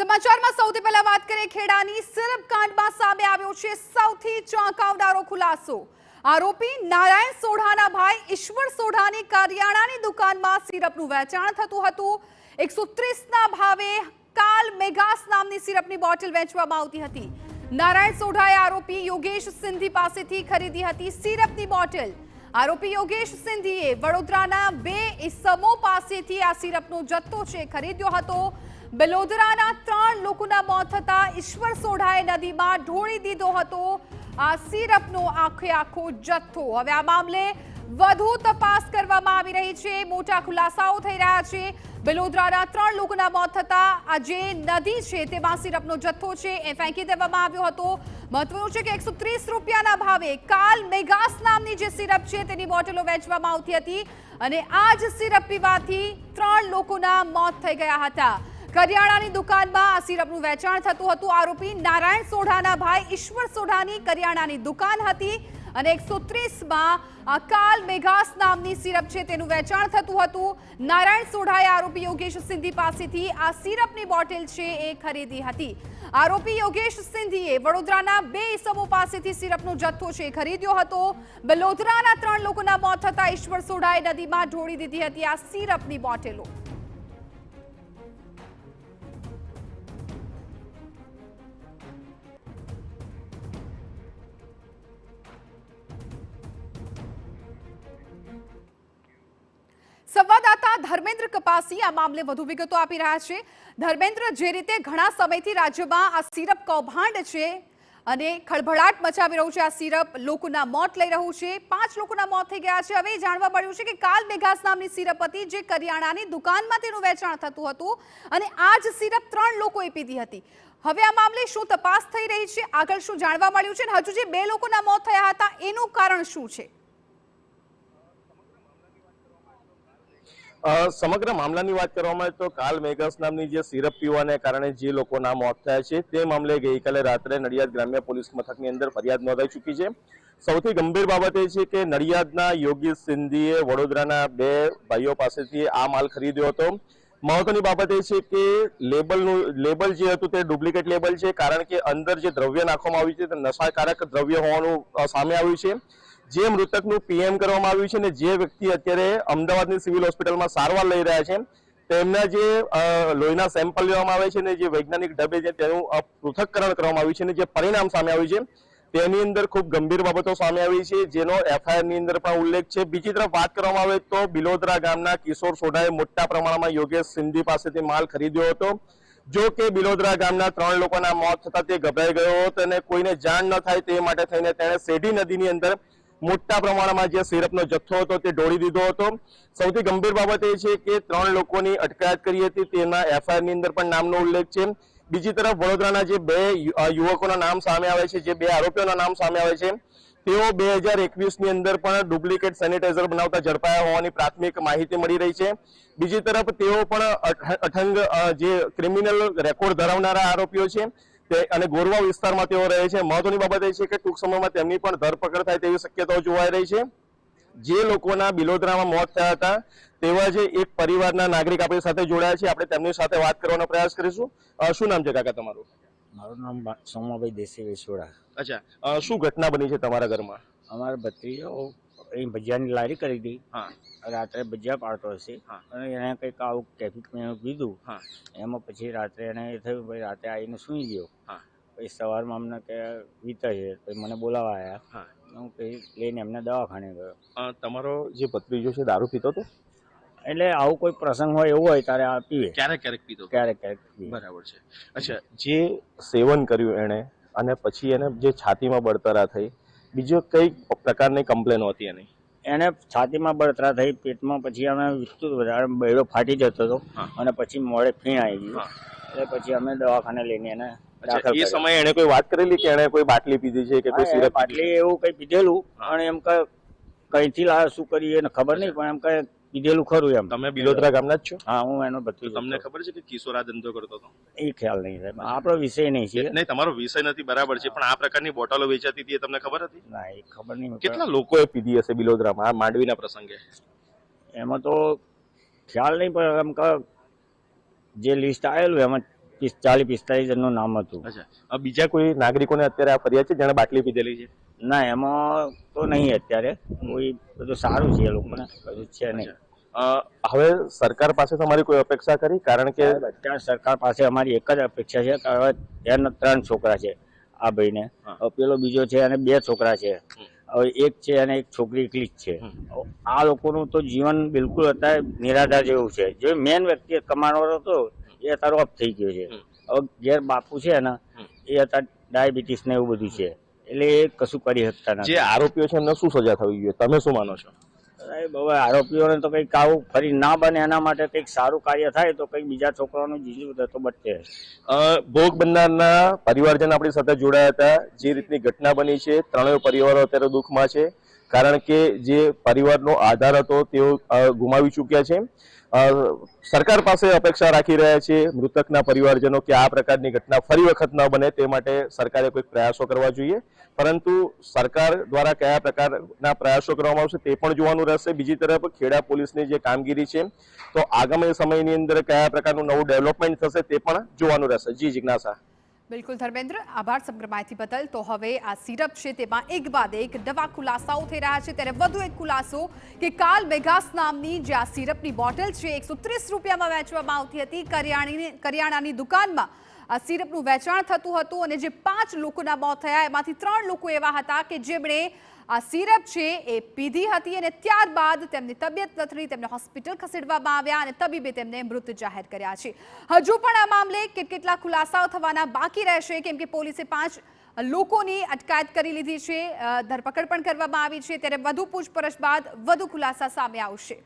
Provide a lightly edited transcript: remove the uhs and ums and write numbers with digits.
સમાચારમાં સૌથી પહેલા વાત કરીએ ખેડાની સિરપ કાંડમાં સામે આવ્યો છે સૌથી ચોંકાવનારો ખુલાસો। આરોપી નારાયણ સોઢાના ભાઈ ઈશ્વર સોઢાની કરિયાણાની દુકાનમાં સિરપનું વેચાણ થતું હતું। 130ના ભાવે કાલ મેગાસ નામની સિરપની બોટલ વેચવામાં આવતી હતી। નારાયણ સોઢાએ આરોપી યોગેશ સિંધી પાસેથી ખરીદી હતી સિરપની બોટલ। આરોપી યોગેશ સિંધીએ વડોદરાના 2 ઇસમો પાસેથી આ સિરપનો જથ્થો છે ખરીદ્યો હતો। બલોદરાના 3 લોકોના મોત થતા ઈશ્વર સોઢાએ નદીમાં ઢોળી દીધો હતો આ સિરપનો આખો જથ્થો। હવે આ મામલે વધુ તપાસ કરવામાં આવી રહી છે। મોટા ખુલાસાઓ થઈ રહ્યા છે। બલોદરાના 3 લોકોના મોત થતા આ જે નદી છે તેમાં સિરપનો જથ્થો છે એ ફેંકી દેવામાં આવ્યો હતો। મહત્વનું છે કે 130 રૂપિયાના ભાવે કાલ મેગાસ નામની જે સિરપ છે તેની બોટલો વેચવામાં આવતી હતી અને આ જ સિરપ પીવાથી 3 લોકોના મોત થઈ ગયા હતા। કરિયાણાની દુકાનમાં આ સિરપનું વેચાણ થતું હતું। આરોપી નારાયણ સોઢાના ભાઈ ઈશ્વર સોઢાની કરિયાણાની દુકાન હતી અને 130માં કાલ મેગાસ નામની સિરપ છે તેનું વેચાણ થતું હતું। નારાયણ સોઢાએ આરોપી યોગેશ સિંધી પાસેથી આ સિરપની બોટલ છે એ ખરીદી હતી। આરોપી યોગેશ સિંધીએ વડોદરાના 2 ઇસમો પાસેથી સિરપનો જથ્થો છે ખરીદ્યો હતો। બલોદરાના 3 લોકોના મોત થતા ઈશ્વર સોઢાએ નદીમાં ઢોળી દીધી હતી આ સિરપની બોટલો। સંવાદદાતા ધર્મેન્દ્ર કપાસી આ મામલે વધુ વિગતો આપી રહ્યા છે। ધર્મેન્દ્ર, જે રીતે ઘણા સમયથી રાજ્યમાં આ સિરપ કૌભાંડ છે અને ખળભળાટ મચાવી રહ્યું છે આ સિરપ, લોકોના મોત લઈ રહ્યું છે, 5 લોકોના મોત થઈ ગયા છે। હવે જાણવા મળ્યું છે કે કાલ મેગાસ નામની સિરપ હતી જે કરિયાણાની દુકાનમાં તેનું વેચાણ થતું હતું અને આ જ સિરપ 3 લોકોએ પીધી હતી। હવે આ મામલે શું તપાસ થઈ રહી છે, આગળ શું જાણવા મળ્યું છે અને હજુ જે 2 લોકોના મોત થયા હતા એનું કારણ શું છે? સમગ્ર મામલાની વાત કરવામાં આવે તો કાલ મેગાસ નામની જે સિરપ પીવાને કારણે જે લોકોના મોત થયા છે તે મામલે ગઈકાલે રાત્રે નડિયાદ ગ્રામ્ય પોલીસ મથકની અંદર ફરિયાદ નોંધાઈ ચૂકી છે। સૌથી ગંભીર બાબત એ છે કે નડિયાદના યોગેશ સિંધીએ વડોદરાના 2 ભાઈઓ પાસેથી આ માલ ખરીદ્યો હતો। મહત્વની બાબત એ છે કે લેબલ જે હતું તે ડુપ્લિકેટ લેબલ છે, કારણ કે અંદર જે દ્રવ્ય નાખવામાં આવ્યું છે તે નશાકારક દ્રવ્ય હોવાનું સામે આવ્યું છે। જે મૃતકનું પીએમ કરવામાં આવ્યું છે ને જે વ્યક્તિ અત્યારે અમદાવાદની સિવિલ હોસ્પિટલમાં સારવાર લઈ રહ્યા છે તેમના જે લોહીના સેમ્પલ લેવામાં આવે છે ને જે વૈજ્ઞાનિક ઢબે છે તેનું પૃથક્કરણ કરવામાં આવ્યું છે ને જે પરિણામ સામે આવ્યું છે તેની અંદર ખૂબ ગંભીર બાબતો સામે આવી છે જેનો એફઆઈઆર ની અંદર પણ ઉલ્લેખ છે। બીજી તરફ વાત કરવામાં આવે તો બિલોદરા ગામના કિશોર સોઢાએ મોટા પ્રમાણમાં યોગેશ સિંધી પાસેથી માલ ખરીદ્યો હતો। જો કે બિલોદરા ગામના 3 લોકોના મોત થતા તે ગભરાઈ ગયો હતો અને કોઈને જાણ ન થાય તે માટે થઈને તેણે સેઢી નદીની અંદર મોટા પ્રમાણમાં જે સિરપનો જથ્થો હતો તે ઢોળી દીધો હતો। સૌથી ગંભીર બાબત એ છે કે 3 લોકોની અટકાયત કરી હતી, તેના એફઆઈઆર ની અંદર પણ નામનો ઉલ્લેખ છે। બીજી તરફ વડોદરાના જે 2 યુવકોના નામ સામે આવે છે, જે 2 આરોપીઓના નામ સામે આવે છે તેઓ 2021ની અંદર પણ ડુપ્લિકેટ સેનિટાઈઝર બનાવતા ઝડપાયા હોવાની પ્રાથમિક માહિતી મળી રહી છે। બીજી તરફ તેઓ પણ અઠંગ જે ક્રિમિનલ રેકોર્ડ ધરાવનારા આરોપીઓ છે અને ગોરવા વિસ્તારમાં તેઓ રહે છે। મહત્વની બાબત એ છે કે ટૂંક સમયમાં તેમની પણ ધરપકડ થાય તેવી શક્યતાઓ જોવાઈ રહી છે। જે લોકોના બિલોદરામાં મોત થયા હતા તેવા જે એક પરિવારના નાગરિક આપણી સાથે જોડાયા છે, આપણે તેમની સાથે વાત કરવાનો પ્રયાસ કરીશું। શું નામ છે કાકા તમારું? મારું નામ સોમાભાઈ દેસી વેસોડા। અચ્છા, શું ઘટના બની છે તમારા ઘરમાં? અમારા ભત્રીજો અહીં ભજીયાની લારી કરી હતી, રાત્રે ભજીયા પાડતો હશે અને એને કંઈક આવું ટ્રાફિક મેં કીધું, એમાં પછી રાત્રે એને એ થયું ભાઈ રાત્રે આવીને સૂઈ ગયો। પછી સવારમાં અમને કે વીતા છે પછી મને બોલાવા આવ્યા, હું પછી લઈને એમને દવાખાને ગયો। તમારો જે ભત્રીજો છે દારૂ પીતો હતો? એટલે આવું કોઈ પ્રસંગ હોય એવું હોય ત્યારે આ પીવે, ક્યારેક પીતો? ક્યારેક પીવે। બરાબર છે। અચ્છા, જે સેવન કર્યું એને અને પછી એને જે છાતીમાં બળતરા થઈ, બીજો કઈ પ્રકારની કમ્પ્લેન હતી એની? એને છાતીમાં બળતરા થઈ, પેટમાં પછી અમે વિસ્તૃત વધારે બૈડો ફાટી જતો હતો અને પછી મોડે ફીણ આવી ગયું, એટલે પછી અમે દવાખાને લઈને એને દાખલ કર્યો। એ સમયે એને કોઈ વાત કરેલી કે એને કોઈ બાટલી પીધી છે કે કોઈ સિરપ? બાટલી એવું કઈ પીધેલું અને એમ કે કઈથી લાવે શું કરી એને ખબર નહીં, પણ એમ કે પીધેલું ખરું એમ। તમે બિલોદરા ગામના જ છો? હા, હું એનો ભત્રીજો। તમને ખબર છે કે કિશોર આ ધંધો કરતો હતો? એ ખ્યાલ નહીં સાહેબ, આપણો વિષય નહીં છે। નહીં, તમારો વિષય નથી બરાબર છે, પણ આ પ્રકારની બોટલો વેચાતી હતી એ તમને ખબર હતી? ના, એ ખબર નહીં। કેટલા લોકોએ પીધી હશે બિલોદરામાં આ માંડવીના પ્રસંગે? એમાં તો ખ્યાલ નહીં, પણ એમ કે જે લિસ્ટ આવેલું એમાં 40-45 જણનું નામ હતું. અચ્છા, બીજા કોઈ નાગરિકોને અત્યારે આ ફરિયાદ છે જેણે બાટલી પીધેલી છે? ના, એમાં તો નહીં અત્યારે કોઈ, બધું સારું છે એ લોકોને, બધું છે નહીં. હવે સરકાર પાસે તમારી કોઈ અપેક્ષા કરી? કારણ કે અત્યારે સરકાર પાસે અમારી એક જ અપેક્ષા છે કે હવે એના 3 છોકરા છે આ ભાઈને, પેલો બીજો છે અને 2 છોકરા છે, હવે એક છે અને એક છોકરી એકલી જ છે. આ લોકોનું તો જીવન બિલકુલ અત્યારે નિરાધાર જેવું છે. જે મેન વ્યક્તિ કમાવાનો હતો એ અત્યારે ઓફ થઈ ગયો છે. હવે ઘેર બાપુ છે ને એ અત્યારે ડાયાબિટીસ ને એવું બધું છે, એટલે એ કશું કરી શકતા નથી. જે આરોપીઓ છે એમને શું સજા થવી જોઈએ, તમે શું માનો છો? સાહેબ, હવે આરોપીઓને તો કંઈક આવું ફરી ના બને એના માટે કંઈક સારું કાર્ય થાય તો કંઈક બીજા છોકરાઓનું જીજુ તો બચશે. ભોગ બનનારના પરિવારજન આપણી સાથે જોડાયા હતા. જે રીતની ઘટના બની છે, ત્રણેય પરિવારો અત્યારે દુઃખમાં છે, કારણ કે જે પરિવારનો આધાર હતો તેઓ ગુમાવી ચૂક્યા છે. સરકાર પાસે અપેક્ષા રાખી રહ્યા છે મૃતકના પરિવારજનો કે આ પ્રકારની ઘટના ફરી વખત ન બને તે માટે સરકારે કોઈક પ્રયાસો કરવા જોઈએ, પરંતુ સરકાર દ્વારા કયા પ્રકારના પ્રયાસો કરવામાં આવશે તે પણ જોવાનું રહેશે. બીજી તરફ ખેડા પોલીસની જે કામગીરી છે તો આગામી સમયની અંદર કયા પ્રકારનું નવું ડેવલપમેન્ટ થશે તે પણ જોવાનું રહેશે. જી જિજ્ઞાસા. બિલકુલ ધર્મેન્દ્ર, આભાર સમગ્ર માહિતી બદલ. તો હવે આ સિરપ છે તેમાં એક બાદ એક નવા ખુલાસાઓ થઈ રહ્યા છે, ત્યારે વધુ એક ખુલાસો કે કાલ મેગાસ નામની જે આ સિરપની બોટલ છે 130 રૂપિયામાં વેચવામાં આવતી હતી. કરિયાણાની દુકાનમાં આ સિરપનું વેચાણ થતું હતું અને જે 5 લોકોના મોત થયા એમાંથી 3 લોકો એવા હતા કે જેમણે આ સિરપ છે એ પીધી હતી અને ત્યારબાદ તેમની તબિયત લથડી તેમને હોસ્પિટલ ખસેડવામાં આવ્યા અને તબીબે તેમને મૃત જાહેર કર્યા છે. હજુ પણ આ મામલે કેટલા ખુલાસાઓ થવાના બાકી રહેશે, કેમ કે પોલીસે 5 લોકોની અટકાયત કરી લીધી છે, ધરપકડ પણ કરવામાં આવી છે, ત્યારે વધુ પૂછપરછ બાદ વધુ ખુલાસા સામે આવશે.